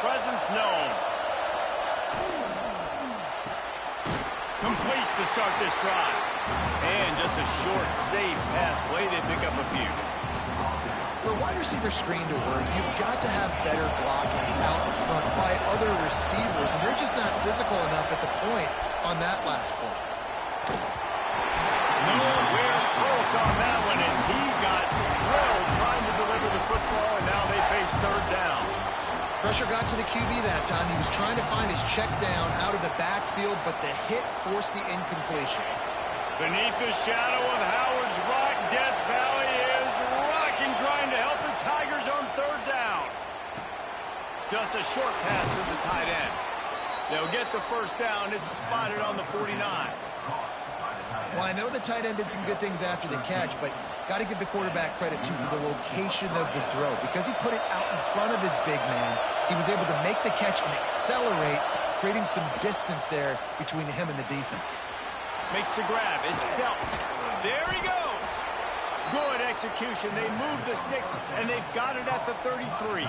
presence known. Complete to start this drive. And just a short, safe pass play. They pick up a few. For a wide receiver screen to work, you've got to have better blocking out in front by other receivers, and they're just not physical enough at the point on that last play. Nowhere close on that one as he got drilled trying to deliver the football, and now they face third down. Pressure got to the QB that time. He was trying to find his check down out of the backfield, but the hit forced the incompletion. Beneath the shadow of Howard's Rock, Death Valley is rocking, trying to help the Tigers on third down. Just a short pass to the tight end. They'll get the first down. It's spotted on the 49. Well, I know the tight end did some good things after the catch, but got to give the quarterback credit to the location of the throw. Because he put it out in front of his big man, he was able to make the catch and accelerate, creating some distance there between him and the defense. Makes the grab. It's dealt. There he goes. Good execution. They move the sticks, and they've got it at the 33.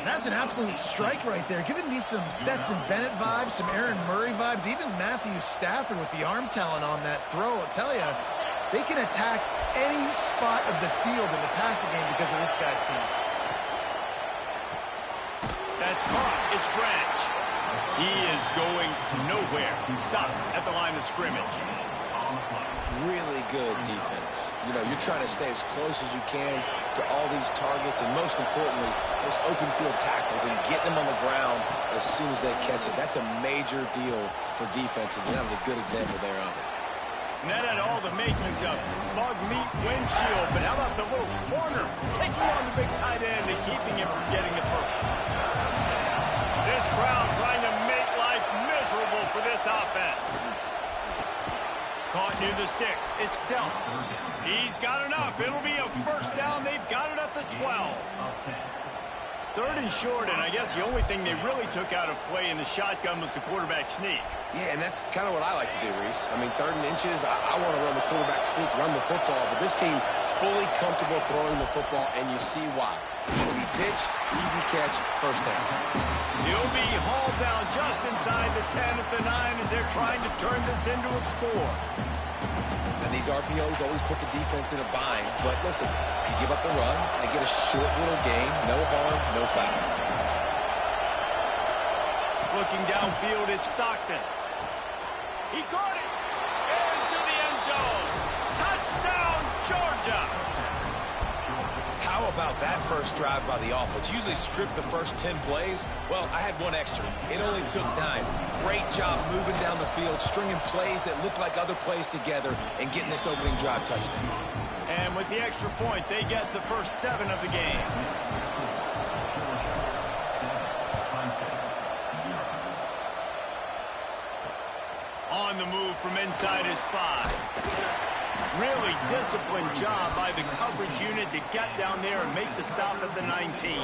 That's an absolute strike right there. Giving me some Stetson Bennett vibes, some Aaron Murray vibes, even Matthew Stafford with the arm talent on that throw. I'll tell you, they can attack any spot of the field in the passing game because of this guy's team. That's caught. It's Branch. He is going nowhere. Stop at the line of scrimmage. Really good defense. You know, you're trying to stay as close as you can to all these targets, and most importantly, those open field tackles and getting them on the ground as soon as they catch it. That's a major deal for defenses, and that was a good example there of it. And that had all the makings of bug meat windshield, but how about the little corner taking on the big tight end and keeping him from getting the first? This crowd trying to make life miserable for this offense. Caught near the sticks. It's dealt. He's got enough. It'll be a first down. They've got it at the 12. Third and short, and I guess the only thing they really took out of play in the shotgun was the quarterback sneak. Yeah, and that's kind of what I like to do, Reese. I mean, third and inches, I want to run the quarterback sneak, run the football, but this team fully comfortable throwing the football, and you see why. Easy pitch, easy catch, first down. He'll be hauled down just inside the 10 at the 9 as they're trying to turn this into a score. And these RPOs always put the defense in a bind, but listen, if you give up the run, they get a short little gain, no harm, no foul. Looking downfield, it's Stockton. He caught it into the end zone. Touchdown, Georgia. How about that first drive by the offense? Usually script the first 10 plays. Well, I had one extra. It only took 9. Great job moving down the field, stringing plays that look like other plays together, and getting this opening drive touchdown. And with the extra point, they get the first 7 of the game. On the move from inside his 5. Really disciplined job by the coverage unit to get down there and make the stop at the 19.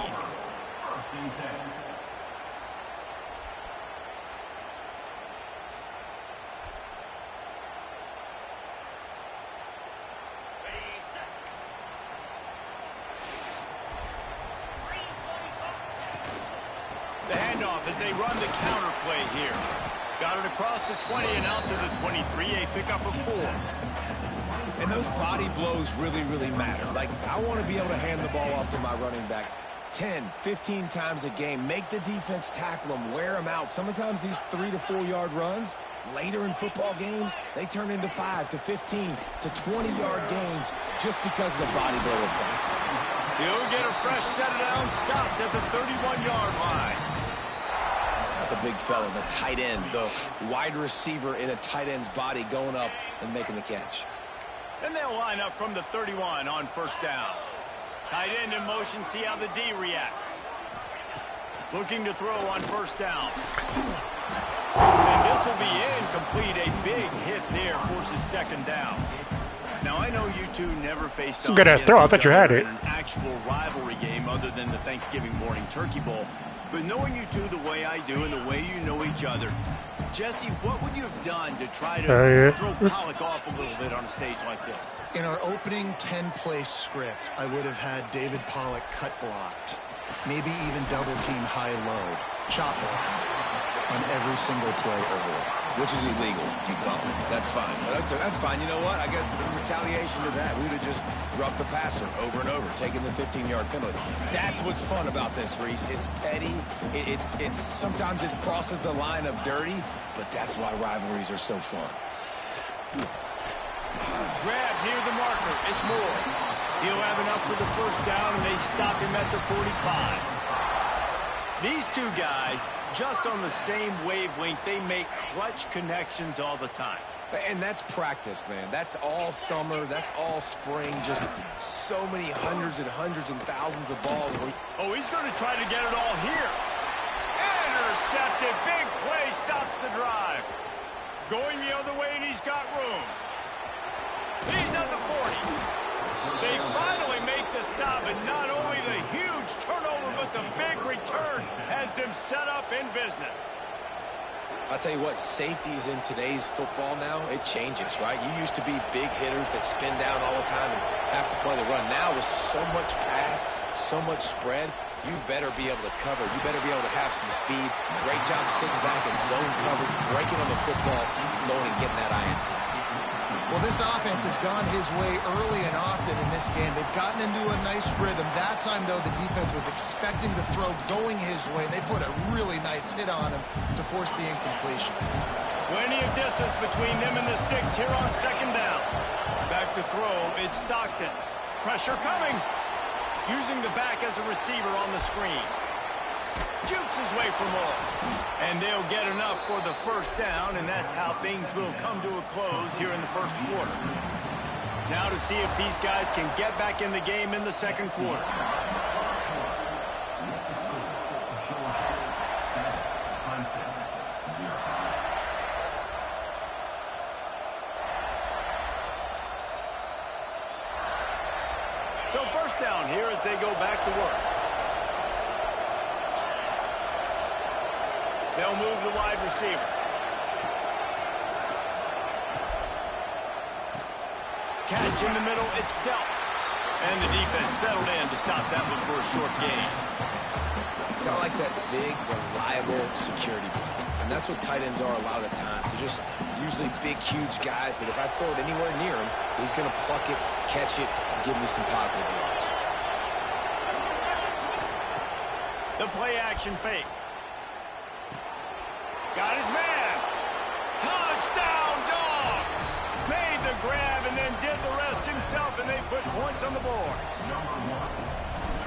The handoff as they run the counter play here. Got it across the 20 and out to the 23. A pickup of 4. And those body blows really, really matter. Like, I want to be able to hand the ball off to my running back 10, 15 times a game. Make the defense tackle them, wear them out. Sometimes these 3 to 4 yard runs, later in football games, they turn into 5 to 15 to 20 yard gains just because of the body blow effect. He'll get a fresh set down, stopped at the 31-yard line. The big fella, the tight end, the wide receiver in a tight end's body going up and making the catch. And they'll line up from the 31 on first down. Tight end in motion, see how the D reacts. Looking to throw on first down. And this will be incomplete. A big hit there forces second down. Now, I know you two never faced off good-ass throw. I thought you had it. in an actual rivalry game other than the Thanksgiving morning Turkey Bowl. But knowing you two the way I do and the way you know each other, Jesse, what would you have done to try to throw Pollock off a little bit on a stage like this? In our opening 10-play script, I would have had David Pollock cut blocked. maybe even double team high-low, chop block on every single play early. Which is illegal. You don't. That's fine. That's fine. You know what? I guess in retaliation to that, we would have just roughed the passer over and over, taking the 15-yard penalty. That's what's fun about this, Reese. It's petty. It's sometimes it crosses the line of dirty, but that's why rivalries are so fun. Grab near the marker. It's Moore. He'll have enough for the first down, and they stop him at the 45. These two guys, just on the same wavelength, they make clutch connections all the time. And that's practice, man. That's all summer. That's all spring. Just so many hundreds and thousands of balls. Oh, he's going to try to get it all here. Intercepted. Big play stops the drive. Going the other way, and he's got room. He's at the 40. They finally make the stop, and not only the huge turnover, but the big return has them set up in business. I'll tell you what, safeties in today's football now, it changes, right? You used to be big hitters that spin down all the time and have to play the run. Now with so much pass, so much spread, you better be able to cover. You better be able to have some speed. Great job sitting back in zone coverage, breaking on the football, going and getting that INT. Well, this offense has gone his way early and often in this game. They've gotten into a nice rhythm. That time, though, the defense was expecting the throw going his way. They put a really nice hit on him to force the incompletion. Plenty of distance between them and the sticks here on second down. Back to throw, it's Stockton. Pressure coming. Using the back as a receiver on the screen. Jukes his way for more. And they'll get enough for the first down, and that's how things will come to a close here in the first quarter. Now to see if these guys can get back in the game in the second quarter. So first down here as they go back to work. They'll move the wide receiver. Catch in the middle, it's dealt. And the defense settled in to stop that one for a short gain. Kind of like that big, reliable security blanket. And that's what tight ends are a lot of the times. They're just usually big, huge guys that if I throw it anywhere near him, he's going to pluck it, catch it, and give me some positive yards. The play action fake. Got his man. Touchdown, Dogs! Made the grab and then did the rest himself, and they put points on the board.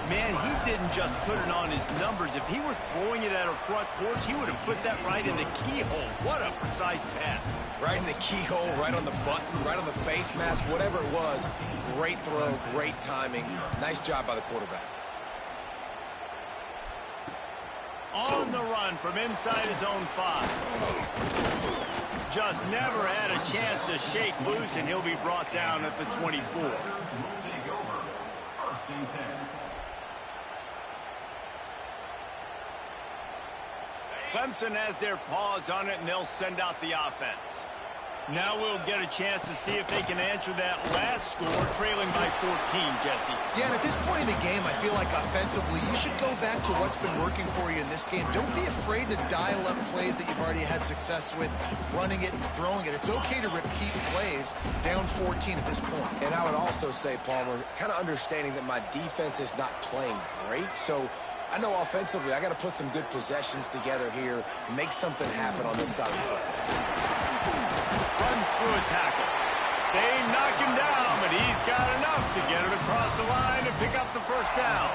Man, he didn't just put it on his numbers. If he were throwing it at a front porch, he would have put that right in the keyhole. What a precise pass. Right in the keyhole, right on the button, right on the face mask, whatever it was. Great throw, great timing. Nice job by the quarterback. On the run from inside his own 5. Just never had a chance to shake loose, and he'll be brought down at the 24. Clemson has their paws on it, and they'll send out the offense. Now we'll get a chance to see if they can answer that last score, trailing by 14, Jesse. Yeah, and at this point in the game, I feel like offensively, you should go back to what's been working for you in this game. Don't be afraid to dial up plays that you've already had success with, running it and throwing it. It's okay to repeat plays down 14 at this point. And I would also say, Palmer, kind of understanding that my defense is not playing great, so I know offensively I got to put some good possessions together here, make something happen on this side of the football. Runs through a tackle. They knock him down, but he's got enough to get it across the line and pick up the first down.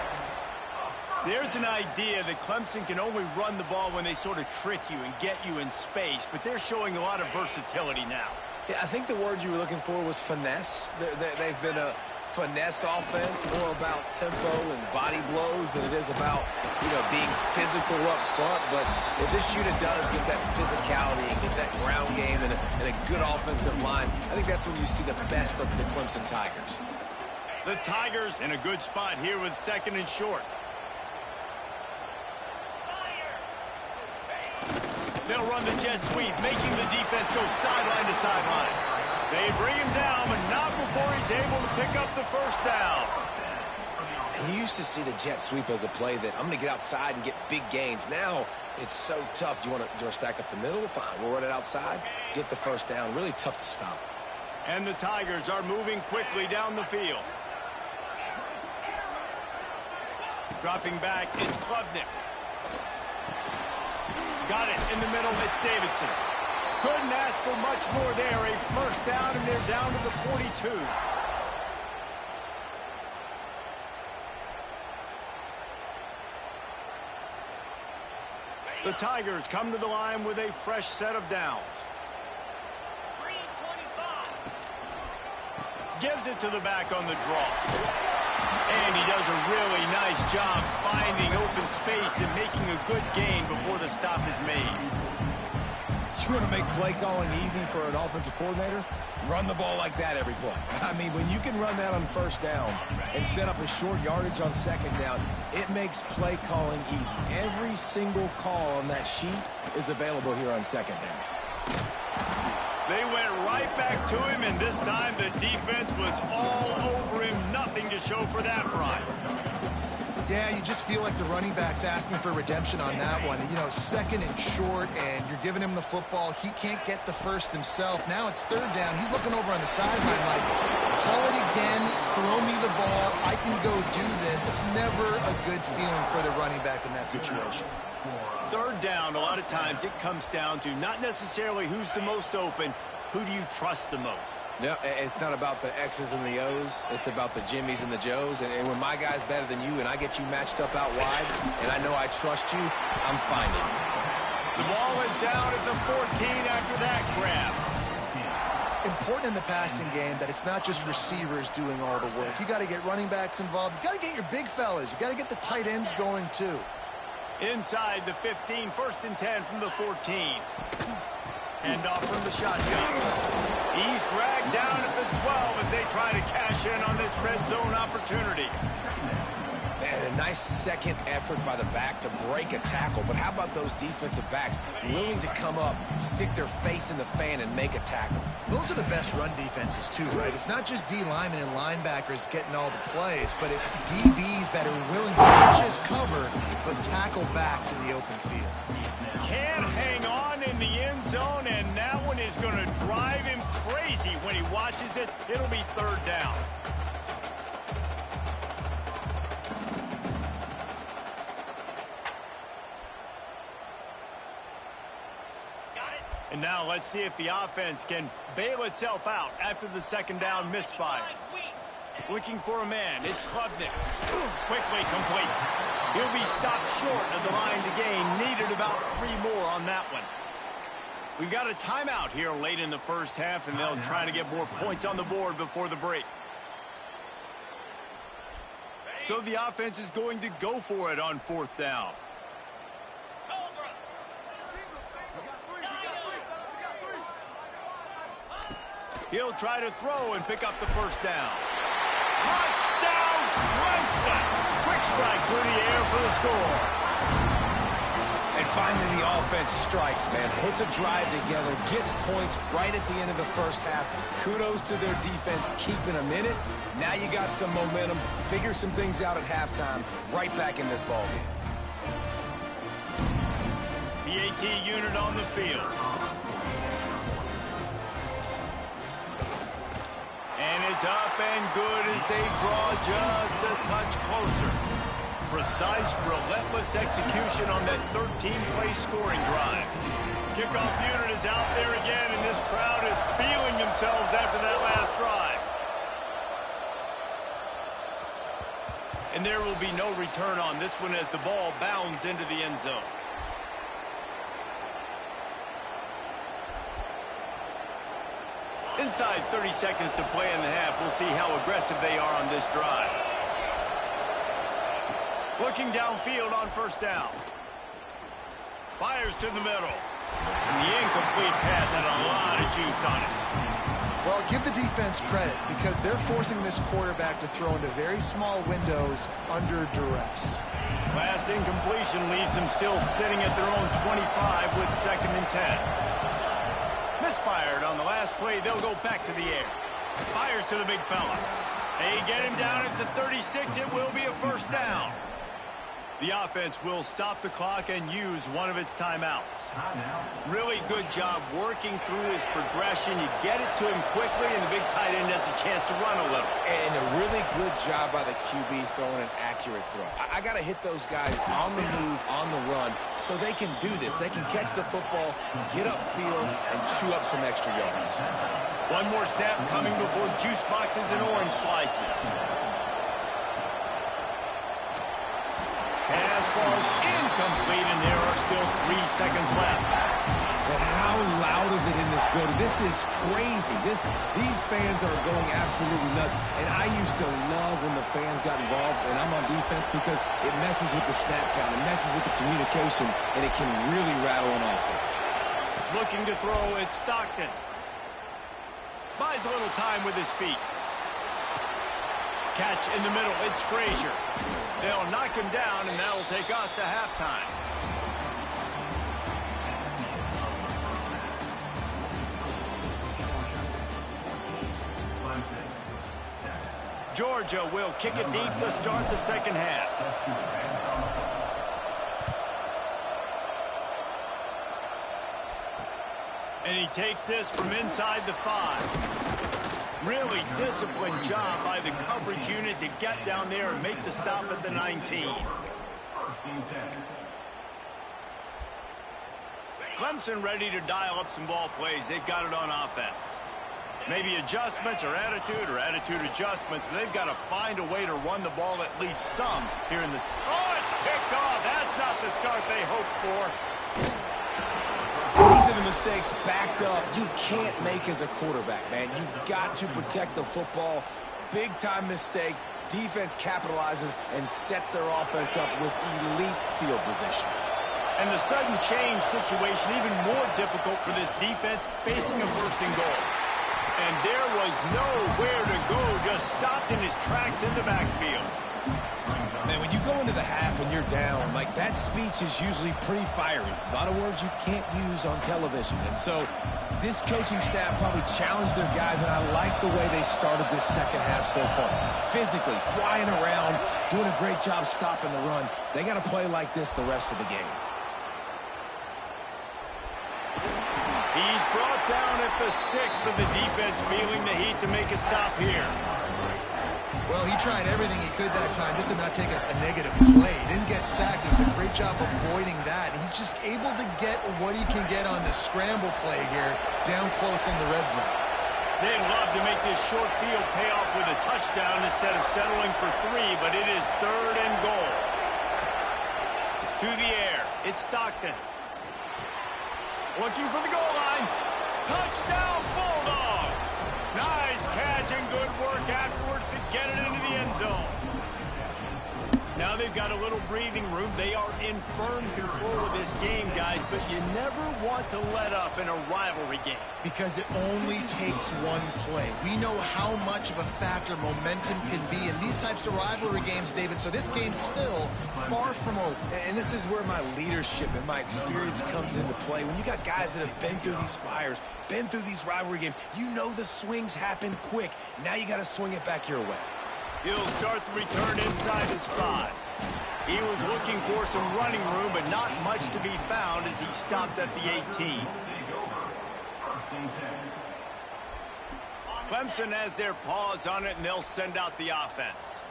There's an idea that Clemson can only run the ball when they sort of trick you and get you in space, but they're showing a lot of versatility now. Yeah, I think the word you were looking for was finesse. They've been a finesse offense, more about tempo and body blows than it is about, being physical up front. But if this unit does get that physicality and get that ground game and a good offensive line, I think that's when you see the best of the Clemson Tigers. The Tigers in a good spot here with second and short. They'll run the jet sweep, making the defense go sideline to sideline. They bring him down, but not before he's able to pick up the first down. And you used to see the jet sweep as a play that I'm going to get outside and get big gains. Now it's so tough. Do you want to stack up the middle? Fine. We'll run it outside, get the first down. Really tough to stop. And the Tigers are moving quickly down the field. Dropping back, it's Klubnik. Got it in the middle, it's Davidson. Couldn't ask for much more there. A first down, and they're down to the 42. The Tigers come to the line with a fresh set of downs. Gives it to the back on the draw. And he does a really nice job finding open space and making a good gain before the stop is made. You want to make play calling easy for an offensive coordinator? Run the ball like that every play. I mean, when you can run that on first down and set up a short yardage on second down, it makes play calling easy. Every single call on that sheet is available here on second down. They went right back to him, and this time the defense was all over him. Nothing to show for that run. Yeah, you just feel like the running back's asking for redemption on that one. You know, second and short, and you're giving him the football. He can't get the first himself. Now it's third down. He's looking over on the sideline like, call it again, throw me the ball, I can go do this. It's never a good feeling for the running back in that situation. Third down, a lot of times it comes down to not necessarily who's the most open, who do you trust the most? No, it's not about the X's and the O's. It's about the Jimmys and the Joes. And when my guy's better than you and I get you matched up out wide and I know I trust you, I'm finding you. The ball is down at the 14 after that grab. Important in the passing game that it's not just receivers doing all the work. You got to get running backs involved. You got to get your big fellas. You got to get the tight ends going too. Inside the 15, first and 10 from the 14. Hand off from the shotgun. He's dragged down at the 12 as they try to cash in on this red zone opportunity. Man, a nice second effort by the back to break a tackle. But how about those defensive backs willing to come up, stick their face in the fan, and make a tackle? Those are the best run defenses too, right? It's not just D linemen and linebackers getting all the plays, but it's DBs that are willing to not just cover, but tackle backs in the open field. Can't hang on in the end zone, and that one is going to drive him crazy when he watches it. It'll be third down. And now let's see if the offense can bail itself out after the second down misfire. Looking for a man, it's Klubnik. Quickly complete. He'll be stopped short of the line to gain. Needed about 3 more on that one. We've got a timeout here late in the first half, and they'll try to get more points on the board before the break. So the offense is going to go for it on fourth down. He'll try to throw and pick up the first down. Touchdown, Clemson! Quick strike through the air for the score. And finally the offense strikes, man. Puts a drive together, gets points right at the end of the first half. Kudos to their defense keeping them in it. Now you got some momentum. Figure some things out at halftime. Right back in this ballgame. The AT unit on the field. And it's up and good as they draw just a touch closer. Precise, relentless execution on that 13-play scoring drive. Kickoff unit is out there again, and this crowd is feeling themselves after that last drive. And there will be no return on this one as the ball bounds into the end zone. Inside 30 seconds to play in the half. We'll see how aggressive they are on this drive. Looking downfield on first down. Fires to the middle. And the incomplete pass had a lot of juice on it. Well, give the defense credit because they're forcing this quarterback to throw into very small windows under duress. Last incompletion leaves them still sitting at their own 25 with second and 10. Misfired on the last play. They'll go back to the air. Fires to the big fella. They get him down at the 36. It will be a first down. The offense will stop the clock and use one of its timeouts. Really good job working through his progression. You get it to him quickly, and the big tight end has a chance to run a little. And a really good job by the QB throwing an accurate throw. I got to hit those guys on the move, on the run, so they can do this. They can catch the football, get upfield, and chew up some extra yards. One more snap coming before juice boxes and orange slices. Pass ball's incomplete, and there are still 3 seconds left. And how loud is it in this building? This is crazy. These fans are going absolutely nuts. And I used to love when the fans got involved, and I'm on defense because it messes with the snap count. It messes with the communication, and it can really rattle an offense. Looking to throw, it's Stockton. Buys a little time with his feet. Catch in the middle, it's Frazier. They'll knock him down, and that'll take us to halftime. Georgia will kick it deep to start the second half. And he takes this from inside the 5. Really disciplined job by the coverage unit to get down there and make the stop at the 19. Clemson ready to dial up some ball plays. They've got it on offense. Maybe adjustments or attitude adjustments, but they've got to find a way to run the ball at least some here in this. Oh, it's picked off. That's not the start they hoped for. These are the mistakes backed up you can't make as a quarterback, man. You've got to protect the football. Big-time mistake. Defense capitalizes and sets their offense up with elite field position. And the sudden change situation even more difficult for this defense facing a first and goal. And there was nowhere to go, just stopped in his tracks in the backfield. Man, when you go into the half and you're down, like, that speech is usually pretty fiery. A lot of words you can't use on television. And so this coaching staff probably challenged their guys, and I like the way they started this second half so far. Physically, flying around, doing a great job stopping the run. They got to play like this the rest of the game. He's brought down at the 6, but the defense feeling the heat to make a stop here. Well, he tried everything he could that time just to not take a negative play. He didn't get sacked. It was a great job avoiding that. He's just able to get what he can get on the scramble play here down close in the red zone. They'd love to make this short field pay off with a touchdown instead of settling for 3, but it is 3rd and goal. To the air, it's Stockton. Looking for the goal line. Touchdown, Bulldogs! Nice catch and good work afterwards to get it into the end zone. Now they've got a little breathing room. They are in firm control of this game, guys, but you never want to let up in a rivalry game. Because it only takes one play. We know how much of a factor momentum can be in these types of rivalry games, David, so this game's still far from over. And this is where my leadership and my experience comes into play. When you got guys that have been through these fires, been through these rivalry games, you know the swings happen quick. Now you got to swing it back your way. He'll start the return inside his 5. He was looking for some running room, but not much to be found as he stopped at the 18. Clemson has their paws on it, and they'll send out the offense.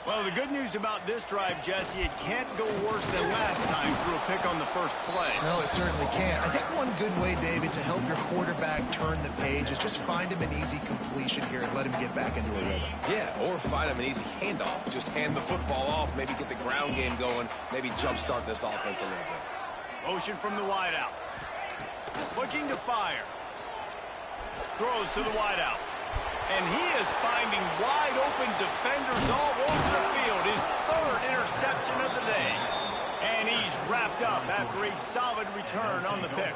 Well, the good news about this drive, Jesse, it can't go worse than last time through a pick on the first play. No, it certainly can't. I think one good way, David, to help your quarterback turn the page is just find him an easy completion here and let him get back into a rhythm. Yeah, or find him an easy handoff. Just hand the football off, maybe get the ground game going, maybe jumpstart this offense a little bit. Motion from the wideout. Looking to fire. Throws to the wideout. And he is finding wide-open defenders all over the field. His 3rd interception of the day. And he's wrapped up after a solid return on the pick.